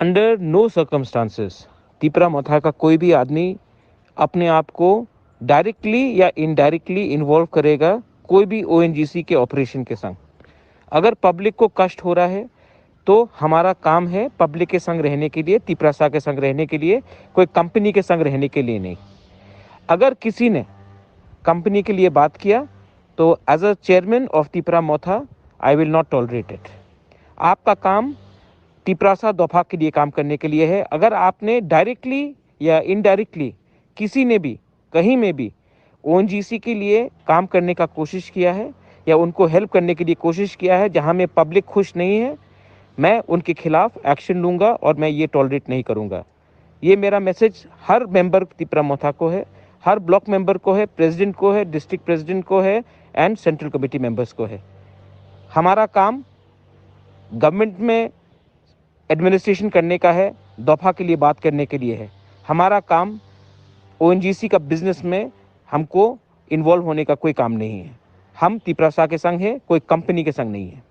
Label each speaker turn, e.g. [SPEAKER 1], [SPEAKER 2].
[SPEAKER 1] Under no circumstances Tipra मोथा का कोई भी आदमी अपने आप को डायरेक्टली या इनडायरेक्टली इन्वॉल्व करेगा कोई भी ओएनजीसी के ऑपरेशन के संग। अगर पब्लिक को कष्ट हो रहा है तो हमारा काम है पब्लिक के संग रहने के लिए, तिपरासा के संग रहने के लिए, कोई कंपनी के संग रहने के लिए नहीं। अगर किसी ने कंपनी के लिए बात किया तो as a chairman of Tipra Motha I will not tolerate it. आपका काम तिपरासा दोफा के लिए काम करने के लिए है। अगर आपने डायरेक्टली या इनडायरेक्टली किसी ने भी कहीं में भी ओएनजीसी के लिए काम करने का कोशिश किया है या उनको हेल्प करने के लिए कोशिश किया है जहां में पब्लिक खुश नहीं है, मैं उनके खिलाफ एक्शन लूंगा और मैं ये टॉलरेट नहीं करूंगा। ये मेरा मैसेज हर मेंबर तिपरा मोथा को है, हर ब्लॉक मेंबर को है, प्रेसिडेंट को है, डिस्ट्रिक्ट प्रेसिडेंट को है एंड सेंट्रल कमेटी मेंबर्स को है। हमारा काम गवर्नमेंट में एडमिनिस्ट्रेशन करने का है, दफा के लिए बात करने के लिए है। हमारा काम ओएनजीसी का बिजनेस में हमको इन्वॉल्व होने का कोई काम नहीं है। हम तिपरासा के संग है, कोई कंपनी के संग नहीं है।